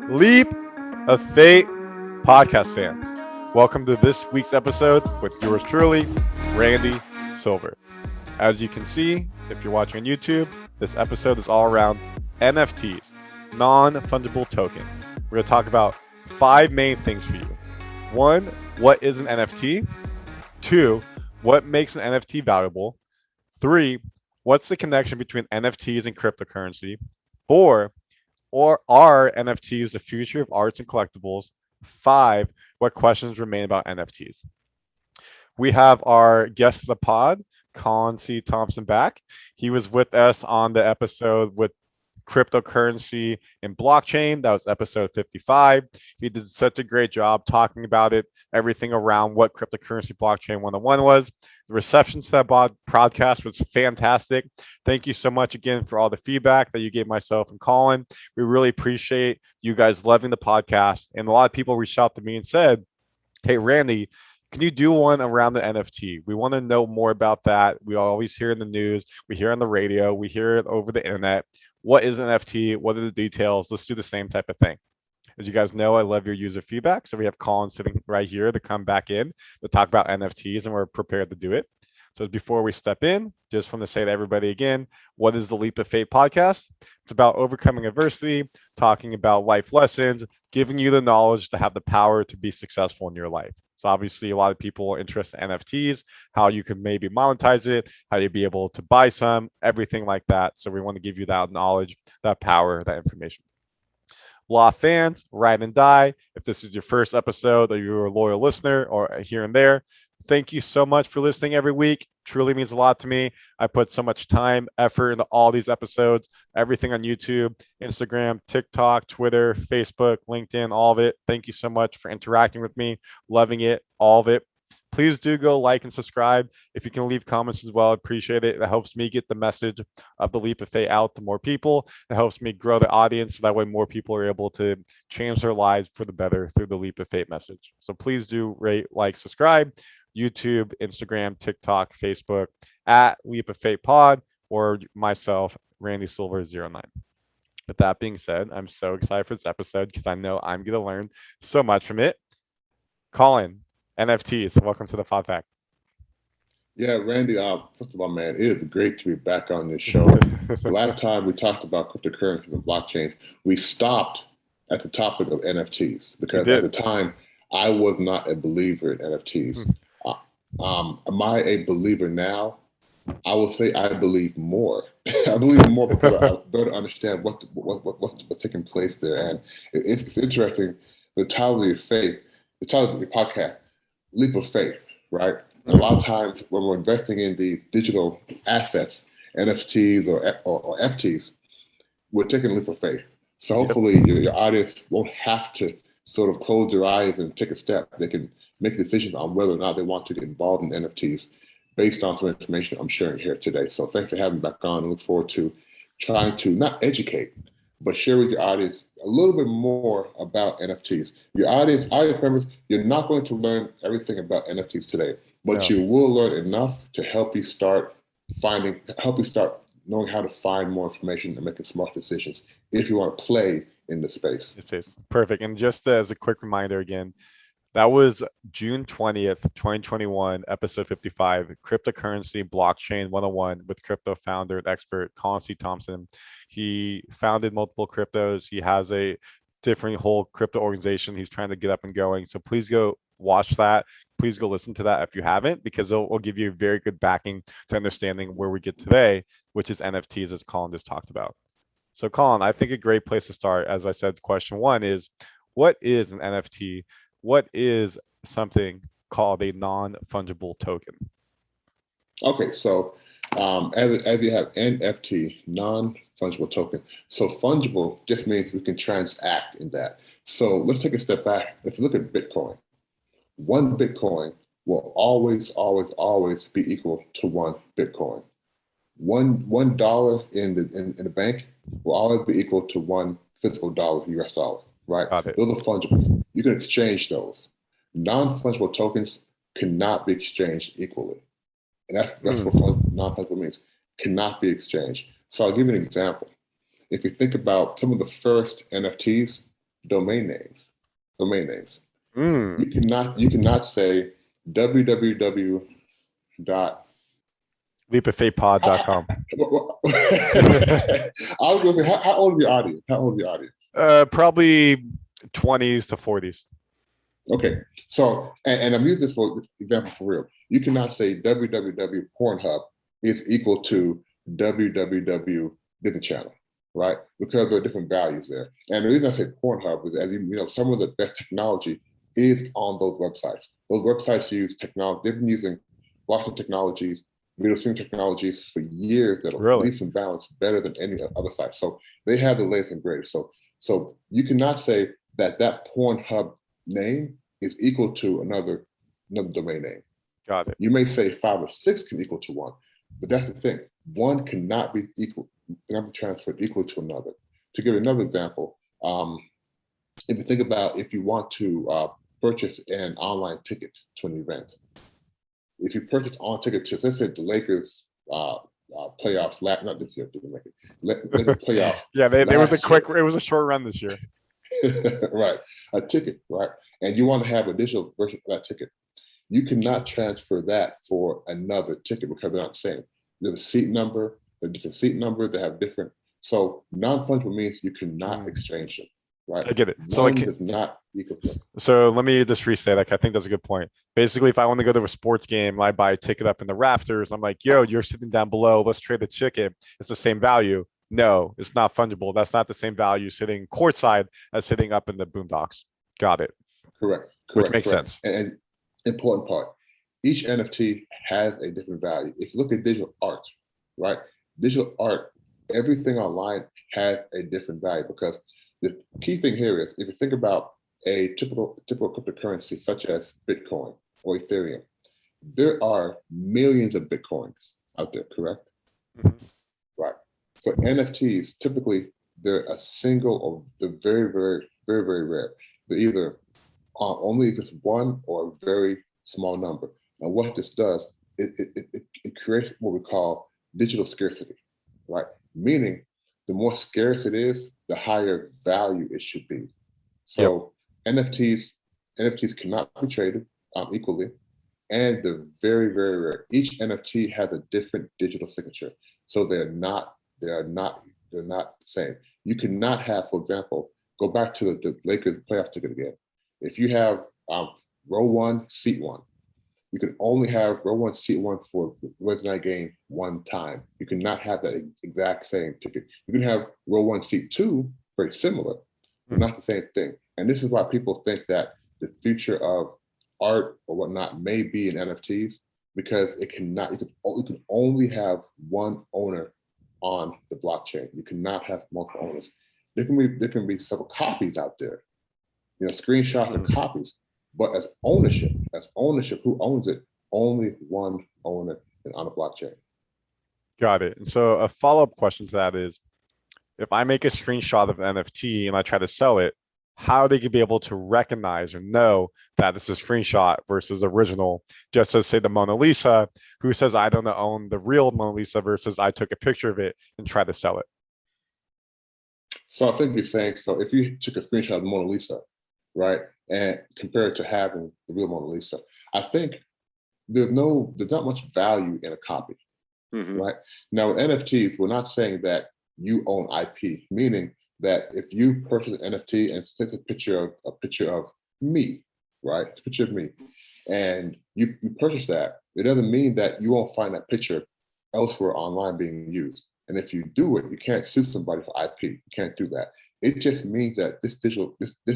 Leap of Fate podcast fans. Welcome to this week's episode with yours truly, Randy Silver. As you can see, if you're watching on YouTube, this episode is all around NFTs, non-fungible token. We're going to talk about 5 main things for you. 1, what is an NFT? 2, what makes an NFT valuable? 3, what's the connection between NFTs and cryptocurrency? 4, or are NFTs the future of arts and collectibles? 5, what questions remain about NFTs? We have our guest of the pod, Colin C. Thompson, back. He was with us on the episode with cryptocurrency and blockchain. That was episode 55. He did such a great job talking about it, everything around what cryptocurrency blockchain 101 was. The reception to that podcast was fantastic. Thank you so much again for all the feedback that you gave myself and Colin. We really appreciate you guys loving the podcast. And a lot of people reached out to me and said, hey, Randy, can you do one around the NFT? We want to know more about that. We always hear in the news, we hear on the radio, we hear it over the internet. What is an NFT? What are the details? Let's do the same type of thing. As you guys know, I love your user feedback. So we have Colin sitting right here to come back in to talk about NFTs, and we're prepared to do it. So before we step in, just want to say to everybody again, what is the Leap of Fate podcast? It's about overcoming adversity, talking about life lessons, giving you the knowledge to have the power to be successful in your life. So obviously a lot of people are interested in NFTs, how you can maybe monetize it, how you'd be able to buy some, everything like that. So we want to give you that knowledge, that power, that information. Law fans, ride and die. If this is your first episode or you're a loyal listener or here and there, thank you so much for listening every week. Truly means a lot to me. I put so much time, effort into all these episodes, everything on YouTube, Instagram, TikTok, Twitter, Facebook, LinkedIn, all of it. Thank you so much for interacting with me, loving it, all of it. Please do go like and subscribe. If you can leave comments as well, I appreciate it. It helps me get the message of the Leap of Fate out to more people. It helps me grow the audience so that way more people are able to change their lives for the better through the Leap of Fate message. So please do rate, like, subscribe. YouTube, Instagram, TikTok, Facebook at Leap of Fate Pod, or myself, Randy Silver 09. With that being said, I'm so excited for this episode because I know I'm going to learn so much from it. Colin, NFTs, welcome to the Pod Pack. Yeah, Randy, first of all, man, it is great to be back on this show. The last time we talked about cryptocurrency and blockchains, we stopped at the topic of NFTs because at the time, I was not a believer in NFTs. Am I a believer now? I will say I believe more. I believe more because I better understand what's taking place there. And it's interesting. The title of your faith, the title of your podcast, Leap of Faith, right? And a lot of times when we're investing in these digital assets, NFTs or FTs, we're taking a leap of faith. So hopefully your audience won't have to sort of close their eyes and take a step. They can make decisions on whether or not they want to get involved in NFTs based on some information I'm sharing here today. So thanks for having me back on. I look forward to trying to not educate, but share with your audience a little bit more about NFTs. Your audience members, you're not going to learn everything about NFTs today, but you will learn enough to help you start knowing how to find more information and making smart decisions if you want to play in the space. It's perfect. And just as a quick reminder again, that was June 20th, 2021, episode 55, Cryptocurrency Blockchain 101 with crypto founder and expert Colin C. Thompson. He founded multiple cryptos. He has a different whole crypto organization he's trying to get up and going. So please go watch that. Please go listen to that if you haven't, because it'll give you a very good backing to understanding where we get today, which is NFTs, as Colin just talked about. So Colin, I think a great place to start, as I said, question 1 is, what is an NFT? What is something called a non-fungible token? Okay, so as you have NFT, non-fungible token. So fungible just means we can transact in that. So let's take a step back. Let's look at Bitcoin. One Bitcoin will always be equal to one Bitcoin. $1 in the bank will always be equal to one physical dollar, US dollar, right? Those are fungible. You can exchange those. Non-fungible tokens cannot be exchanged equally. And that's what non-fungible means. Cannot be exchanged. So I'll give you an example. If you think about some of the first NFTs, domain names. Domain names. Mm. You cannot say www. leapoffaithpod.com. I was going to say, how old is the audience? How old is the audience? Probably 20s to 40s. Okay, so and I'm using this for example for real. You cannot say www Pornhub is equal to www Disney Channel, right? Because there are different values there. And the reason I say Pornhub is, as you know, some of the best technology is on those websites. Those websites use technology. They've been using blockchain technologies, video streaming technologies for years that'll Really? leaps and bounds better than any other site. So they have the latest and greatest. So you cannot say that Pornhub name is equal to another domain name. Got it. You may say 5 or 6 can equal to one, but that's the thing. One cannot be transferred equal to another. To give another example, if you think about if you want to purchase an online ticket to an event, if you purchase on ticket to, let's say the Lakers playoffs, not this year, didn't make it. Lakers playoffs. Yeah, it was a short run this year. Right, a ticket, right? And you want to have a digital version of that ticket. You cannot transfer that for another ticket because they're not the same. There's a seat number, a different seat number, they have different. So non-fungible means you cannot exchange them, right? I get it. So like, does not equal. So let me just restate. Like, I think that's a good point. Basically, if I want to go to a sports game, I buy a ticket up in the rafters. I'm like, yo, you're sitting down below. Let's trade the ticket. It's the same value. No, it's not fungible. That's not the same value sitting courtside as sitting up in the boondocks. Got it. Correct. Which makes sense. And important part, each NFT has a different value. If you look at digital art, right? Digital art, everything online has a different value because the key thing here is if you think about a typical cryptocurrency such as Bitcoin or Ethereum, there are millions of Bitcoins out there, correct? Mm-hmm. Right. For NFTs, typically they're a single or they're very, very, very, very rare. They're either only just one or a very small number. And what this does, it creates what we call digital scarcity, right? Meaning the more scarce it is, the higher value it should be. So NFTs cannot be traded equally, and they're very, very rare. Each NFT has a different digital signature. So they're not the same. You cannot have, for example, go back to the Lakers playoff ticket again. If you have row 1, seat 1, you can only have row 1, seat 1 for the Wednesday night game one time. You cannot have that exact same ticket. You can have row 1, seat 2, very similar, but not the same thing. And this is why people think that the future of art or whatnot may be in NFTs, because you can only have one owner on the blockchain. You cannot have multiple owners. There can be several copies out there, screenshots and copies, but as ownership, who owns it? Only one owner on a blockchain. Got it. And so a follow-up question to that is, if I make a screenshot of an NFT and I try to sell it, how they could be able to recognize or know that it's a screenshot versus original, just as say the Mona Lisa, who says I don't own the real Mona Lisa versus I took a picture of it and try to sell it. So I think you're saying, so if you took a screenshot of the Mona Lisa, right, and compare it to having the real Mona Lisa, I think there's not much value in a copy, right? Now with NFTs, we're not saying that you own IP, meaning that if you purchase an NFT and it's a picture of me, right? It's a picture of me, and you purchase that, it doesn't mean that you won't find that picture elsewhere online being used. And if you do it, you can't sue somebody for IP. You can't do that. It just means that this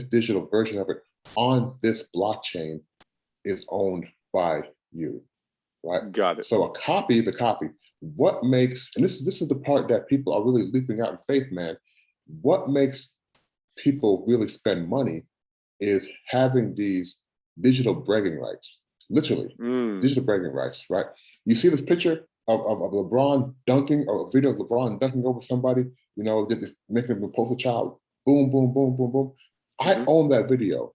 digital version of it on this blockchain is owned by you, right? Got it. So a copy is a copy. What makes, and this is the part that people are really leaping out in faith, man. What makes people really spend money is having these digital bragging rights, literally digital bragging rights, right? You see this picture of LeBron dunking, or a video of LeBron dunking over somebody, making them a poster child, boom, boom, boom, boom, boom. I own that video.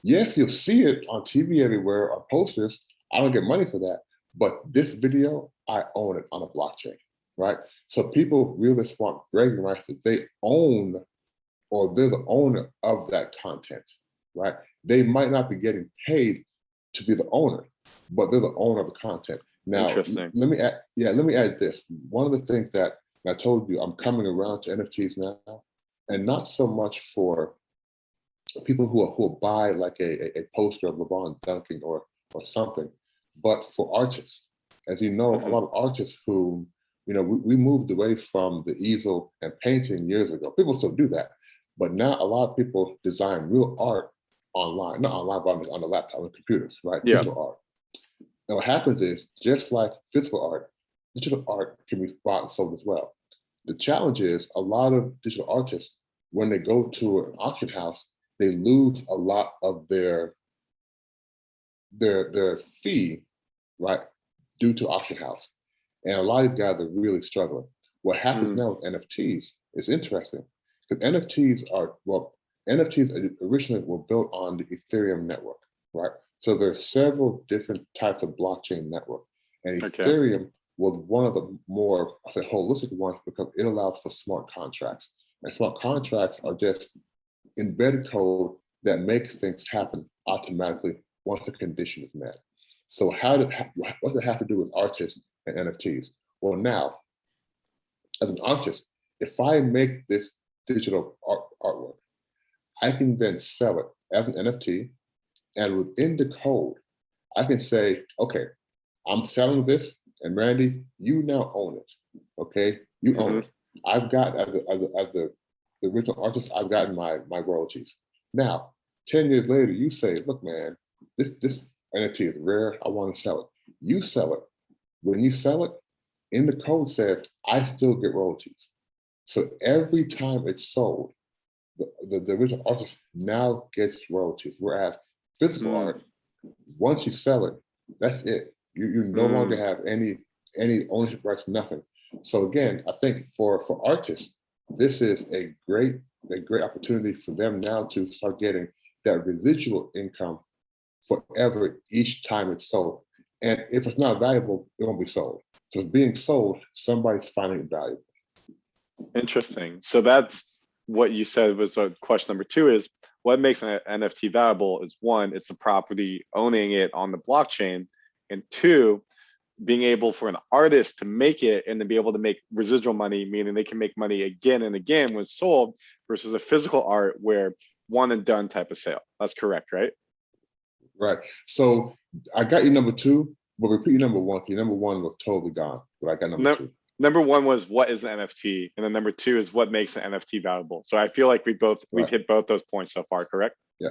Yes, you'll see it on TV everywhere, on posters. I don't get money for that. But this video, I own it on a blockchain, right? So people really want bragging rights that they own or they're the owner of that content, right? They might not be getting paid to be the owner, but they're the owner of the content. Now, Interesting. let me add this. One of the things that I told you, I'm coming around to NFTs now, and not so much for people who will buy like a poster of LeBron dunking or something, but for artists. As you know, a lot of artists who, we moved away from the easel and painting years ago. People still do that, but now a lot of people design real art online, not online, but on the laptop, on computers, right? Yeah. Digital art. And what happens is, just like physical art, digital art can be bought and sold as well. The challenge is a lot of digital artists, when they go to an auction house, they lose a lot of their fee, right, due to auction house. And a lot of these guys are really struggling. What happens now with NFTs is interesting, because NFTs originally were built on the Ethereum network, right? So there's several different types of blockchain network, and Ethereum was one of the more, I say, holistic ones, because it allows for smart contracts. And smart contracts are just embedded code that makes things happen automatically once a condition is met. So what does it have to do with artists and NFTs? Well, now, as an artist, if I make this digital artwork, I can then sell it as an NFT, and within the code, I can say, okay, I'm selling this, and Randy, you now own it. Okay, you own it. I've got, as the original artist, I've gotten my royalties. Now, 10 years later, you say, look, man, this NFT is rare. I want to sell it. You sell it. When you sell it, in the code says, I still get royalties. So every time it's sold, the original artist now gets royalties. Whereas physical art, once you sell it, that's it. You no longer have any ownership rights, nothing. So again, I think for artists, this is a great opportunity for them now to start getting that residual income forever each time it's sold. And if it's not valuable, it won't be sold. So it's being sold, somebody's finding it valuable. Interesting. So that's what you said was question number 2 is, what makes an NFT valuable is, 1, it's the property owning it on the blockchain, and 2, being able for an artist to make it and to be able to make residual money, meaning they can make money again and again when sold, versus a physical art where one and done type of sale. That's correct, right? Right. So I got you number 2, but repeat your number 1. Your number 1 was totally gone, but I got number 2. Number 1 was, what is an NFT? And then number 2 is, what makes an NFT valuable? So I feel like we've hit both those points so far, correct? Yeah.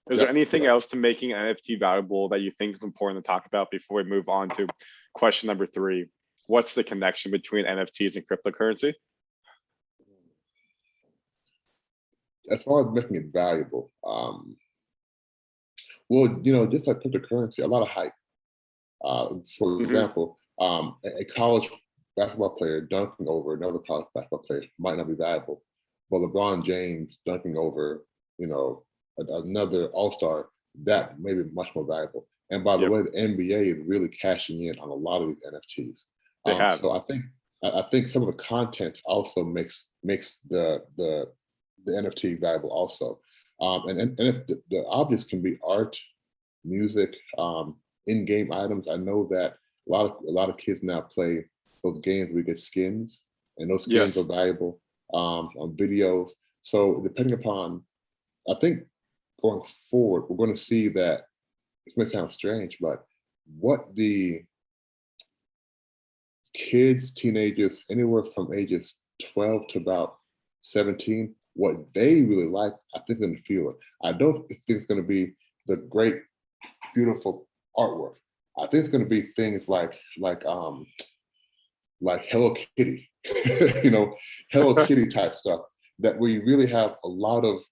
Is there anything else to making an NFT valuable that you think is important to talk about before we move on to question number 3? What's the connection between NFTs and cryptocurrency? As far as making it valuable, well, just like cryptocurrency, a lot of hype. For example, a college basketball player dunking over another college basketball player might not be valuable, but LeBron James dunking over, another all-star, that may be much more valuable. And by the way, the NBA is really cashing in on a lot of these NFTs. They have. So I think some of the content also makes the NFT valuable also. And if the objects can be art, music, in-game items. I know that a lot of kids now play those games where you get skins, and those skins are valuable on videos. So depending upon, I think going forward, we're going to see that, it may sound strange, but what the kids, teenagers, anywhere from ages 12 to about 17, what they really like, I think they're going to feel it. I don't think it's going to be the great, beautiful artwork. I think it's going to be things like Hello Kitty, Hello Kitty type stuff, that we really have a lot of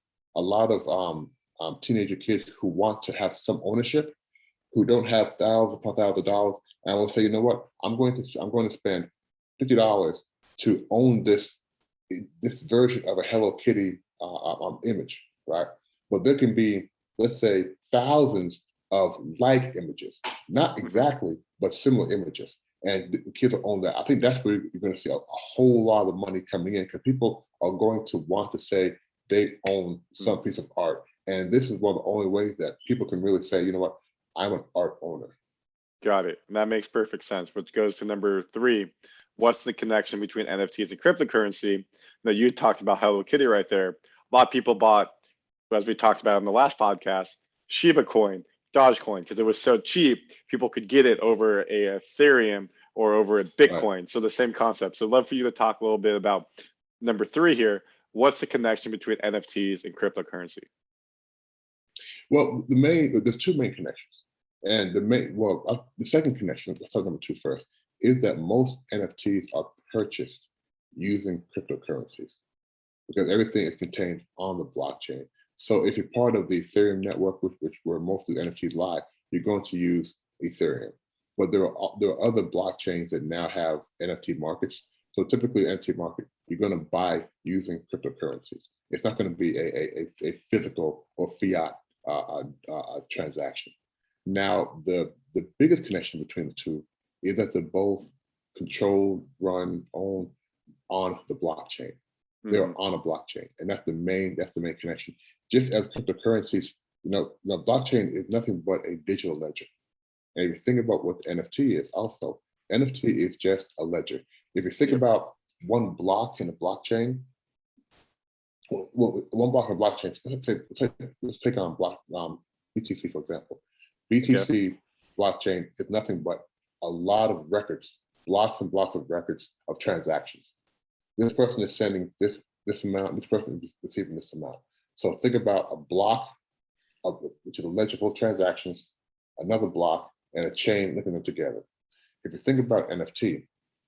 teenager kids who want to have some ownership, who don't have thousands upon thousands of dollars, and will say, you know what, I'm going to spend $50 to own this version of a Hello Kitty image, right? But there can be, let's say, thousands of like images, not exactly, but similar images. And the kids will own that. I think that's where you're going to see a whole lot of money coming in, because people are going to want to say, they own some piece of art. And this is one of the only ways that people can really say, you know what, I'm an art owner. Got it. And that makes perfect sense, which goes to number 3. What's the connection between NFTs and cryptocurrency? Now, you talked about Hello Kitty right there. A lot of people bought, as we talked about in the last podcast, Shiba coin, Dogecoin, because it was so cheap, people could get it over a Ethereum or over a Bitcoin. Right. So the same concept. So I'd love for you to talk a little bit about number 3 here. What's the connection between NFTs and cryptocurrency? Well, there's 2 main connections. And the second connection, let's talk number 2 first, is that most NFTs are purchased using cryptocurrencies because everything is contained on the blockchain. So if you're part of the Ethereum network, which where most of the NFTs lie, you're going to use Ethereum. But there are other blockchains that now have NFT markets. So typically, NFT market, you're going to buy using cryptocurrencies. It's not going to be a physical or fiat transaction. Now, the biggest connection between the two is that they're both controlled, run, owned on the blockchain. They're on a blockchain, and that's the main connection. Just as cryptocurrencies, blockchain is nothing but a digital ledger. And if you think about what the NFT is, also NFT is just a ledger. If you think about one block in a blockchain, one block in a blockchain, let's take on block BTC for example. BTC blockchain is nothing but a lot of records, blocks and blocks of records of transactions. This person is sending this amount, this person is receiving this amount. So think about a block, which is a ledger full of transactions, another block, and a chain linking them together. If you think about NFT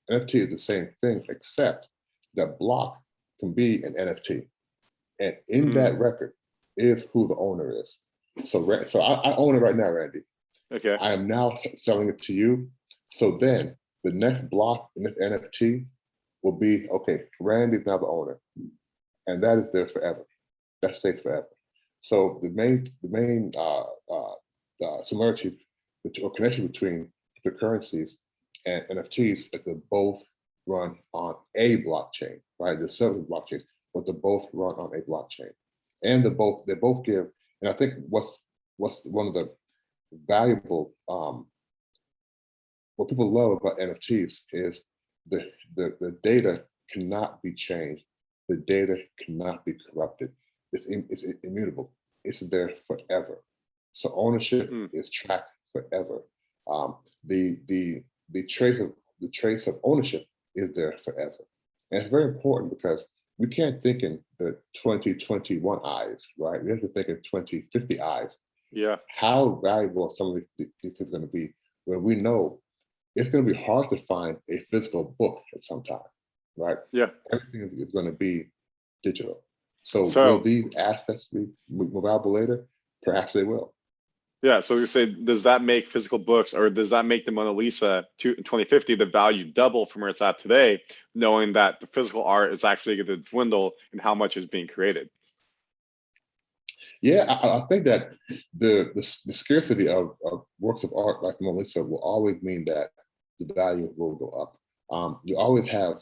is the same thing, except that block can be an NFT. And in that record is who the owner is. So I own it right now, Randy. Okay. I am now selling it to you. So then the next block in this NFT will be, okay, Randy's now the owner. And that is there forever. That stays forever. So the main similarity or connection between cryptocurrencies and NFTs is they both run on a blockchain, right? There's several blockchains, but they both run on a blockchain. And they both give, and I think what's one of the valuable what people love about NFTs is the data cannot be changed. The data cannot be corrupted. It's immutable. It's there forever. So ownership is tracked forever. The trace of ownership is there forever. And it's very important because we can't think in the 2021 eyes, right? We have to think in 2050 eyes. Yeah. How valuable some of these things are going to be when we know it's going to be hard to find a physical book at some time, right? Yeah. Everything is going to be digital. So will these assets be more valuable later? Perhaps they will. Yeah. So you say, does that make physical books, or does that make the Mona Lisa in 2050 the value double from where it's at today, knowing that the physical art is actually going to dwindle in how much is being created? Yeah, I think that the scarcity of works of art like the Mona Lisa will always mean that the value will go up. You always have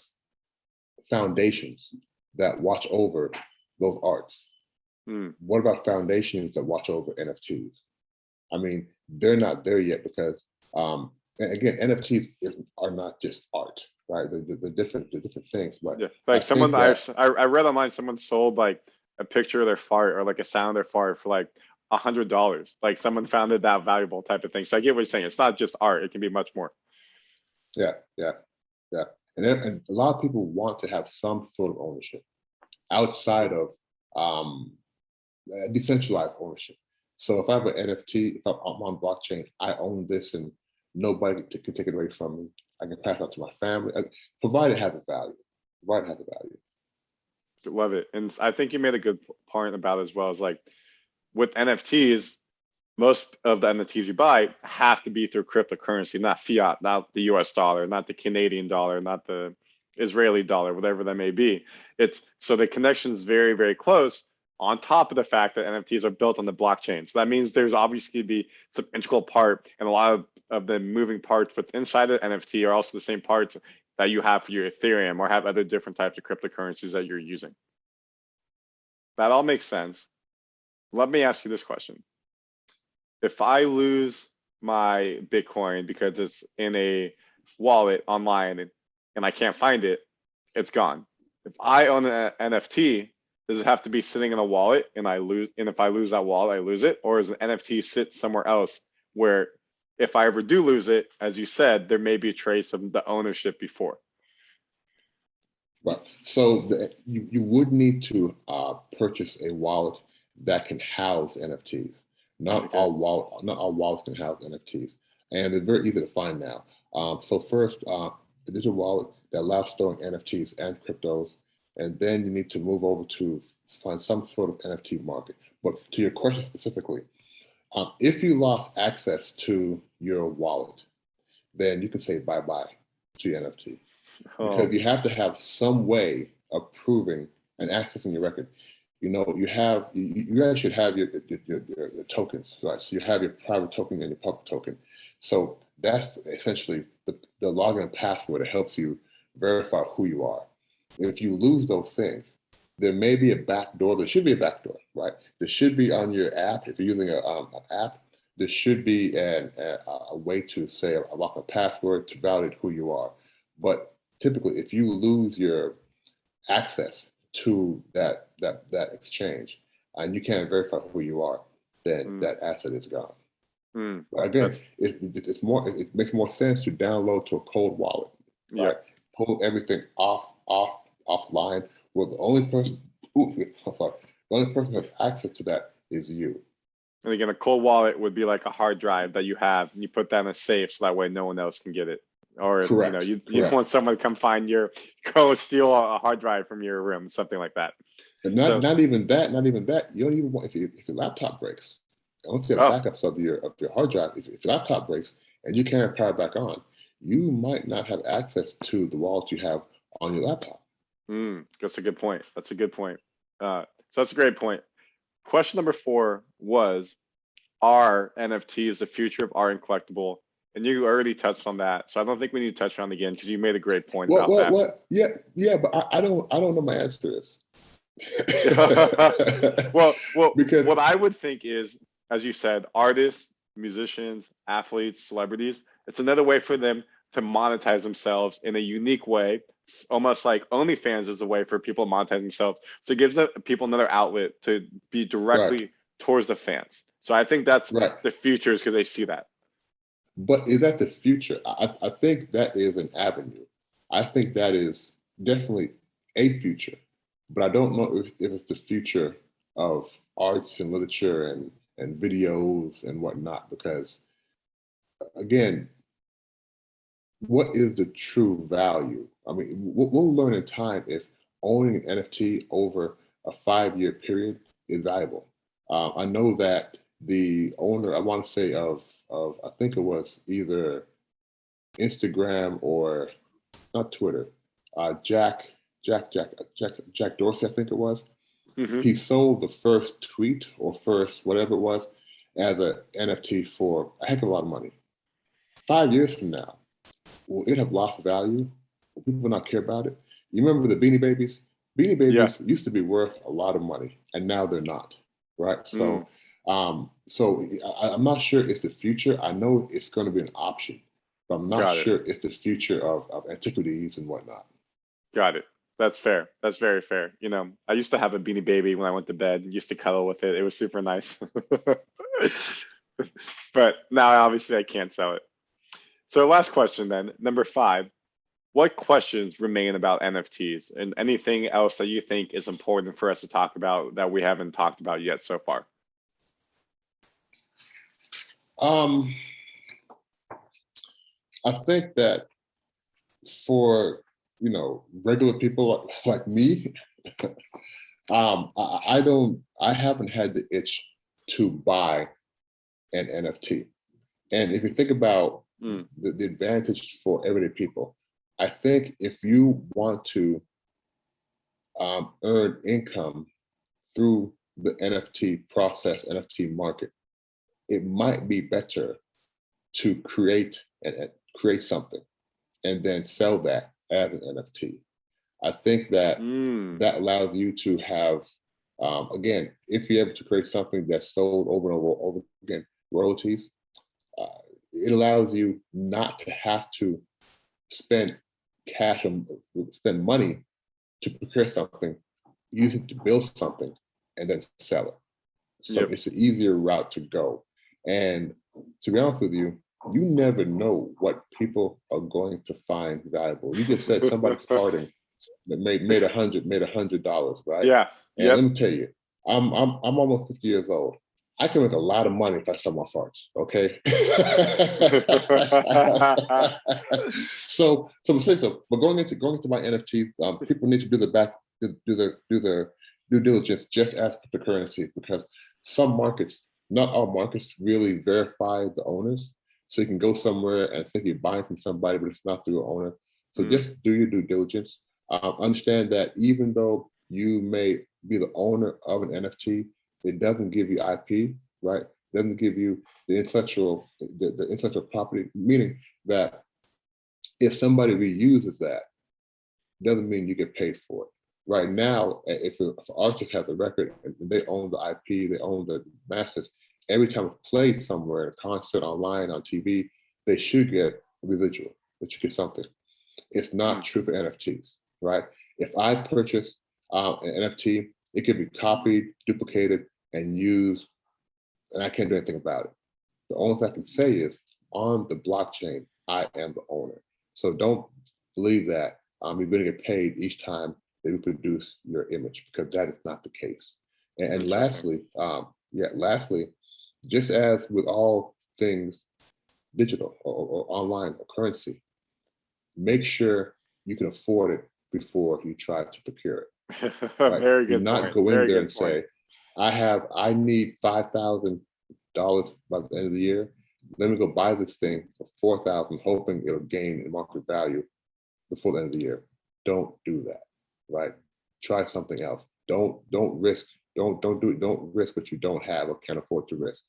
foundations that watch over those arts. What about foundations that watch over NFTs? I mean, they're not there yet because, and again, NFTs are not just art, right? They're different things. But yeah, like I read online, someone sold like a picture of their fart or like a sound of their fart for like $100. Like someone found it that valuable type of thing. So I get what you're saying. It's not just art; it can be much more. Yeah. And a lot of people want to have some sort of ownership outside of decentralized ownership. So if I have an NFT, if I'm on blockchain, I own this and nobody can take it away from me. I can pass it on to my family, provided it has a value. Love it. And I think you made a good point about it as well. Is like with NFTs, most of the NFTs you buy have to be through cryptocurrency, not fiat, not the US dollar, not the Canadian dollar, not the Israeli dollar, whatever that may be. So the connection is very, very close, on top of the fact that NFTs are built on the blockchain. So that means there's obviously be some integral part, and a lot of the moving parts with inside the NFT are also the same parts that you have for your Ethereum or have other different types of cryptocurrencies that you're using. That all makes sense. Let me ask you this question. If I lose my Bitcoin because it's in a wallet online and I can't find it, it's gone. If I own an NFT, does it have to be sitting in a wallet and if I lose that wallet, I lose it? Or does an NFT sit somewhere else where if I ever do lose it, as you said, there may be a trace of the ownership before? Right. So you would need to purchase a wallet that can house NFTs. Not Okay. all wallets can house NFTs, and they're very easy to find now. So first, there's a wallet that allows storing NFTs and cryptos, and then you need to move over to find some sort of NFT market. But to your question specifically, if you lost access to your wallet, then you can say bye-bye to your NFT because Oh, you have to have some way of proving and accessing your record. You guys should have your tokens, right? So you have your private token and your public token. So that's essentially the login and password that helps you verify who you are. If you lose those things, there may be a back door. There should be a back door, right? There should be on your app. If you're using an app, there should be a way to say a lock and password to validate who you are. But typically, if you lose your access to that exchange and you can't verify who you are, then mm, that asset is gone. But again, that's, it makes more sense to download to a cold wallet, right? yep. Pull everything offline. Well, the only person who has access to that is you. And again, a cold wallet would be like a hard drive that you have, and you put that in a safe so that way no one else can get it. Or, Correct. you don't want someone to come find go steal a hard drive from your room, something like that. And So, not even that, not even that. You don't even want if your laptop breaks. Once you have oh, backups of your hard drive, if your laptop breaks and you can't power it back on, you might not have access to the wallet you have on your laptop. that's a good point. That's a good point. So that's a great point. Question number 4 was, are NFTs the future of art and collectible? And you already touched on that, so I don't think we need to touch on it again because you made a great point What about what that. what? Yeah, yeah, but I don't know my answer to this. Well, Because what I would think is, as you said, artists, musicians, athletes, celebrities, it's another way for them to monetize themselves in a unique way. It's almost like OnlyFans is a way for people to monetize themselves. So it gives people another outlet to be right, directly towards the fans. So I think that's right. the future is because they see that. But is that the future? I think that is an avenue. I think that is definitely a future, but I don't know if it's the future of arts and literature and videos and whatnot. Because again, what is the true value? I mean, we'll learn in time if owning an NFT over a 5-year period is valuable. I know that the owner, I want to say of I think it was either Instagram or not Twitter, Jack Jack Dorsey, I think it was. Hmm. He sold the first tweet or first whatever it was as an NFT for a heck of a lot of money. 5 years from now, will it have lost value? Will people not care about it? You remember the Beanie Babies? Beanie Yeah. Babies used to be worth a lot of money, and now they're not, right? Mm, I'm not sure it's the future. I know it's going to be an option, but I'm not got it. sure it's the future of antiquities and whatnot. Got it. That's fair. That's very fair. I used to have a Beanie Baby when I went to bed. Used to cuddle with it. It was super nice. But now obviously I can't sell it. So last question then, number 5. What questions remain about NFTs and anything else that you think is important for us to talk about that we haven't talked about yet so far? Um, I think that for regular people like me, I haven't had the itch to buy an NFT. And if you think about Mm, the advantage for everyday people, I think if you want to earn income through the NFT process, NFT market, it might be better to create something and then sell that as an NFT. I think that mm, that allows you to have Again, if you're able to create something that's sold over and over again, royalties, uh, it allows you not to have to spend cash and spend money to procure something, use it to build something, and then sell it. So Yep. it's an easier route to go. And to be honest with you, you never know what people are going to find valuable. You just said somebody farting that made $100, right? Yeah. And Yep. let me tell you, I'm almost 50 years old. I can make a lot of money if I sell my farts. Okay. But going into my NFTs, people need to do their due diligence just as cryptocurrencies, because some markets, not all markets, really verify the owners. So you can go somewhere and think you're buying from somebody, but it's not through an owner. So just do your due diligence. Understand that even though you may be the owner of an NFT, it doesn't give you IP, right? It doesn't give you the intellectual property, meaning that if somebody reuses that, doesn't mean you get paid for it. Right now, if an artist has a record and they own the IP, they own the masters, every time it's played somewhere, a concert, online, on TV, they should get a residual. They should get something. It's not true for NFTs, right? If I purchase an NFT, it can be copied, duplicated, and used, and I can't do anything about it. The only thing I can say is on the blockchain, I am the owner. So don't believe that you're going to get paid each time they reproduce your image, because that is not the case. And lastly, just as with all things digital or online or currency, make sure you can afford it before you try to procure it. Right? Very Do good not point. go in Very there good and point. say, I need $5,000 by the end of the year. Let me go buy this thing for 4,000, hoping it'll gain in market value before the end of the year. Don't do that, right? Try something else. Don't risk. Don't risk what you don't have or can't afford to risk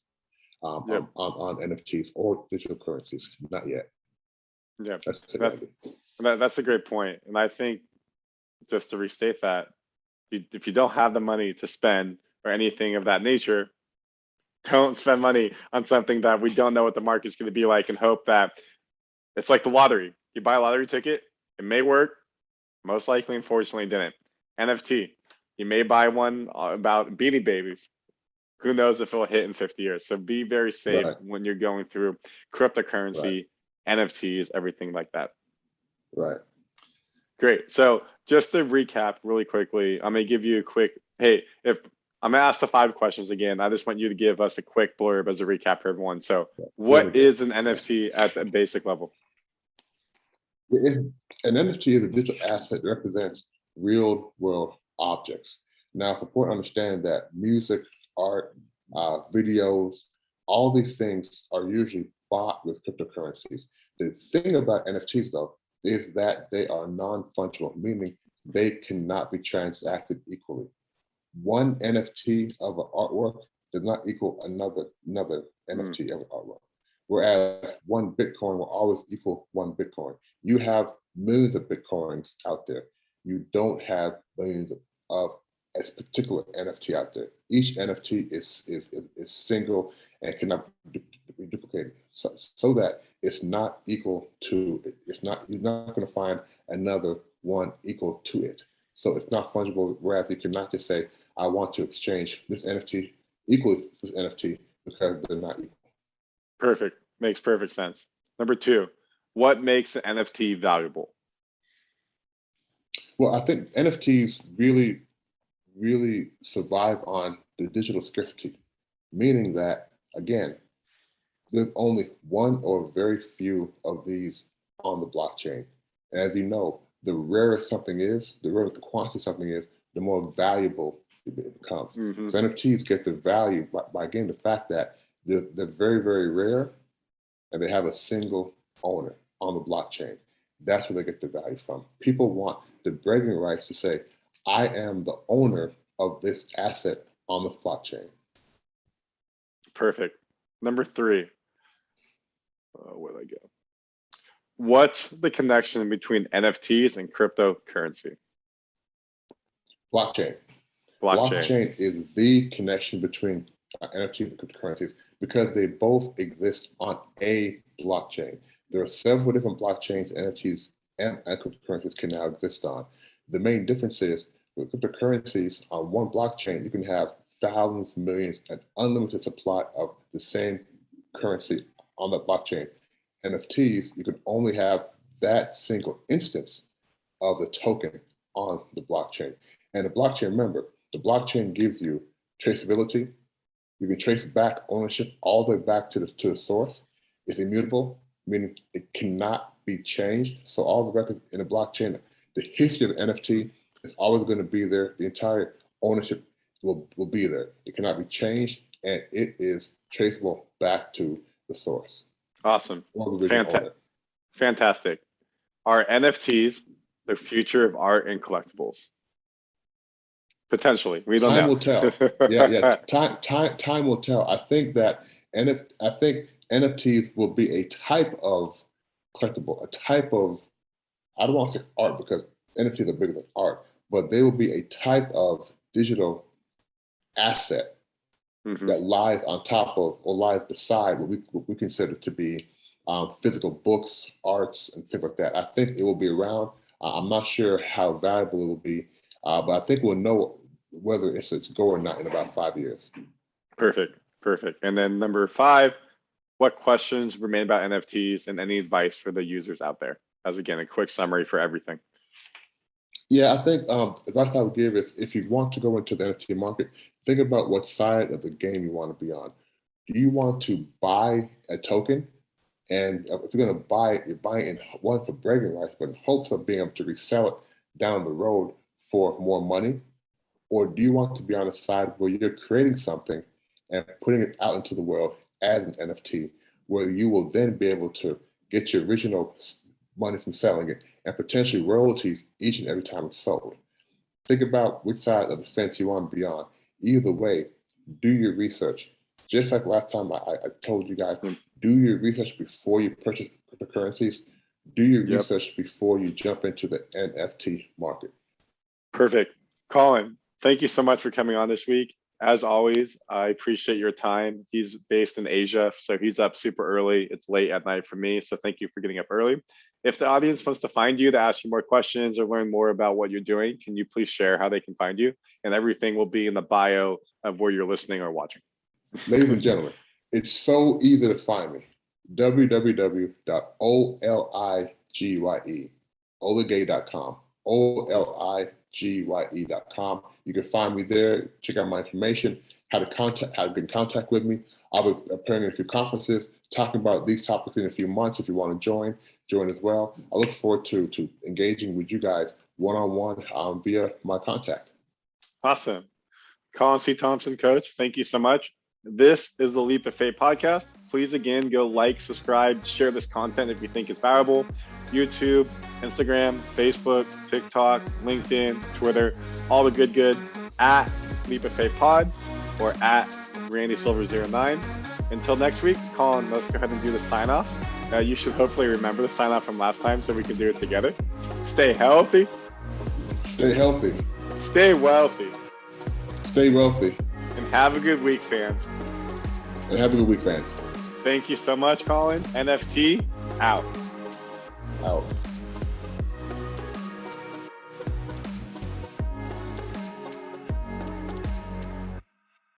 Yep. on NFTs or digital currencies. Not yet. Yep. That's it, That's Randy. that's a great point. And I think, just to restate that, if you don't have the money to spend or anything of that nature, don't spend money on something that we don't know what the market's going to be like, and hope that it's like the lottery. You buy a lottery ticket, it may work, most likely, unfortunately, didn't. NFT, you may buy one about Beanie Babies. Who knows if it'll hit in 50 years? So be very safe Right, when you're going through right, cryptocurrency, NFTs, everything like that. right. Great. So just to recap really quickly, I'm gonna give you a quick, hey, if I'm gonna ask the 5 questions again, I just want you to give us a quick blurb as a recap for everyone. So Here we what go. is an NFT at the basic level? An NFT is a digital asset that represents real world objects. Now, it's important to understand that music, art, videos, all these things are usually bought with cryptocurrencies. The thing about NFTs, though, is that they are non-fungible, meaning they cannot be transacted equally. One NFT of an artwork does not equal another Mm, NFT of an artwork. Whereas one Bitcoin will always equal one Bitcoin. You have millions of Bitcoins out there. You don't have millions of a particular NFT out there. Each NFT is single and cannot be duplicated, so that it's not equal to. It's not. You're not going to find another one equal to it. So it's not fungible. Whereas you cannot just say, I want to exchange this NFT equally with this NFT, because they're not equal. perfect. Makes perfect sense. Number 2, what makes an NFT valuable? Well, I think NFTs really survive on the digital scarcity, meaning that, again, there's only one or very few of these on the blockchain. And as you know, the rarer something is, the rarer the quantity something is, the more valuable it becomes. Hmm. So NFTs get the value by again, the fact that they're very, very rare and they have a single owner on the blockchain. That's where they get the value from. People want the bragging rights to say, I am the owner of this asset on this blockchain. Perfect. Number 3, where'd I go? What's the connection between NFTs and cryptocurrency? Blockchain. Blockchain is the connection between NFTs and cryptocurrencies because they both exist on a blockchain. There are several different blockchains NFTs and cryptocurrencies can now exist on. The main difference is with cryptocurrencies on one blockchain, you can have thousands, millions, and unlimited supply of the same currency on that blockchain. NFTs, you can only have that single instance of the token on the blockchain. And the blockchain, remember, the blockchain gives you traceability. You can trace back ownership all the way back to the source. It's immutable, meaning it cannot be changed. So all the records in the blockchain, the history of the NFT is always going to be there. The entire ownership will be there. It cannot be changed, and it is traceable back to the source. Awesome. Fantastic. Are NFTs the future of art and collectibles? Potentially, we don't know. Time will tell. Yeah. Time will tell. I think that NFTs will be a type of collectible, a type of, I don't want to say art because NFTs are bigger than art, but they will be a type of digital asset that lies on top of or lies beside what we consider to be physical books, arts, and things like that. I think it will be around. I'm not sure how valuable it will be, but I think we'll know whether it's go or not in about 5 years. Perfect. And then number 5, what questions remain about NFTs and any advice for the users out there? As again, a quick summary for everything. Yeah, I think advice I would give is if you want to go into the NFT market, think about what side of the game you want to be on. Do you want to buy a token? And if you're going to buy it, you're buying in one for bragging rights, but in hopes of being able to resell it down the road for more money? Or do you want to be on a side where you're creating something and putting it out into the world as an NFT, where you will then be able to get your original money from selling it and potentially royalties each and every time it's sold? Think about which side of the fence you want to be on. Either way, do your research. Just like last time I told you guys, do your research before you purchase cryptocurrencies. Do your research before you jump into the NFT market. Perfect. Colin, thank you so much for coming on this week. As always, I appreciate your time. He's based in Asia, so he's up super early. It's late at night for me, so thank you for getting up early. If the audience wants to find you to ask you more questions or learn more about what you're doing, can you please share how they can find you? And everything will be in the bio of where you're listening or watching. Ladies and gentlemen, it's so easy to find me. www.oligye.com. oligye.com. You can find me there. Check out my information, how to get in contact with me. I'll be appearing in a few conferences, talking about these topics in a few months. If you want to join as well. I look forward to engaging with you guys one-on-one via my contact. Awesome. Colin C. Thompson, coach, thank you so much. This is the Leap of Faith podcast. Please, again, go like, subscribe, share this content if you think it's valuable. YouTube, Instagram, Facebook, TikTok, LinkedIn, Twitter, all the good at Leap of Faith Pod or at Randy Silver 09. Until next week, Colin, let's go ahead and do the sign off. You should hopefully remember the sign off from last time so we can do it together. Stay healthy. Stay healthy. Stay wealthy. Stay wealthy. And have a good week, fans. Thank you so much, Colin. NFT out. Out.